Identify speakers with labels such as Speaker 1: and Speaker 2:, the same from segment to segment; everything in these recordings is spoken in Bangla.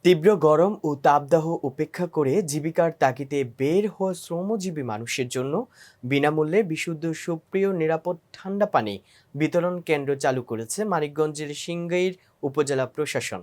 Speaker 1: তীব্র গরম ও তাপদাহ উপেক্ষা করে জীবিকার তাগিদে বের হওয়া শ্রমজীবী মানুষের জন্য বিনামূল্যে বিশুদ্ধ সুপ্রিয় নিরাপদ ঠান্ডা পানি বিতরণ কেন্দ্র চালু করেছে মানিকগঞ্জের সিংগাইর উপজেলা প্রশাসন।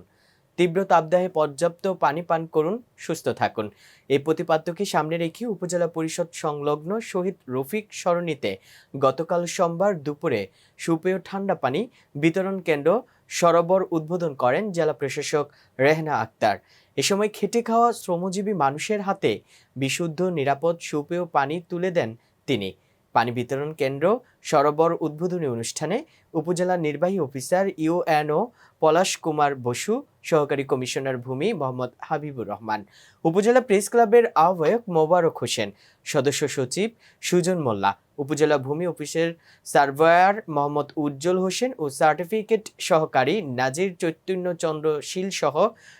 Speaker 1: তীব্র তাপদাহে পর্যাপ্ত পানি পান করুন, সুস্থ থাকুন, এই প্রতিপাদ্যকে সামনে রেখে উপজেলা পরিষদ সংলগ্ন শহীদ রফিক সরণিতে গতকাল সোমবার দুপুরে সুপেয় ঠান্ডা পানি বিতরণ কেন্দ্র সরবর উদ্বোধন করেন জেলা প্রশাসক রেহনা আক্তার। এ সময় খেটে খাওয়া শ্রমজীবী মানুষের হাতে বিশুদ্ধ নিরাপদ সুপেয় পানি তুলে দেন তিনি। পানি বিতরণ কেন্দ্র সরবর উদ্বোধনী অনুষ্ঠানে উপজেলা নির্বাহী অফিসার ইউএনও পলাশ কুমার বসু, সহকারী কমিশনার ভূমি মোহাম্মদ হাবিবুর রহমান, উপজেলা প্রেস ক্লাবের আহ্বায়ক মোবারক হোসেন, সদস্য সচিব সুজন মোল্লা, উপজেলা ভূমি অফিসের সার্ভেয়ার মোহাম্মদ উজ্জ্বল হোসেন ও সার্টিফিকেট সহকারী নাজির চৈতন্য চন্দ্র শীল সহ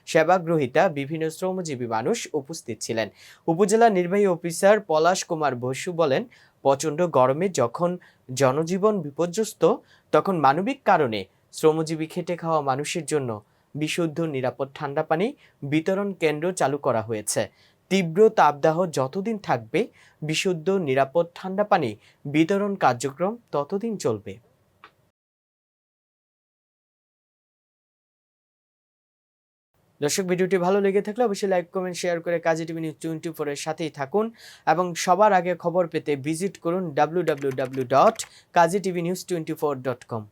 Speaker 1: সেবাগ্রহীতা বিভিন্ন শ্রমজীবী মানুষ উপস্থিত ছিলেন। উপজেলা নির্বাহী অফিসার পলাশ কুমার বসু বলেন, প্রচণ্ড গরমে যখন জনজীবন বিপর্যস্ত, তখন মানবিক কারণে শ্রমজীবী খেটে খাওয়া মানুষের জন্য বিশুদ্ধ নিরাপদ ঠান্ডা পানি বিতরণ কেন্দ্র চালু করা হয়েছে। তীব্র তাপদাহ যতদিন থাকবে, বিশুদ্ধ নিরাপদ ঠান্ডা পানি বিতরণ কার্যক্রম ততদিন চলবে। দর্শক, ভিডিওটি ভালো লেগে থাকলে অবশ্যই লাইক, কমেন্ট, শেয়ার করে কাজী টিভি নিউজ 24 এর সাথেই থাকুন এবং সবার আগে খবর পেতে ভিজিট করুন www.kazitv news24.com।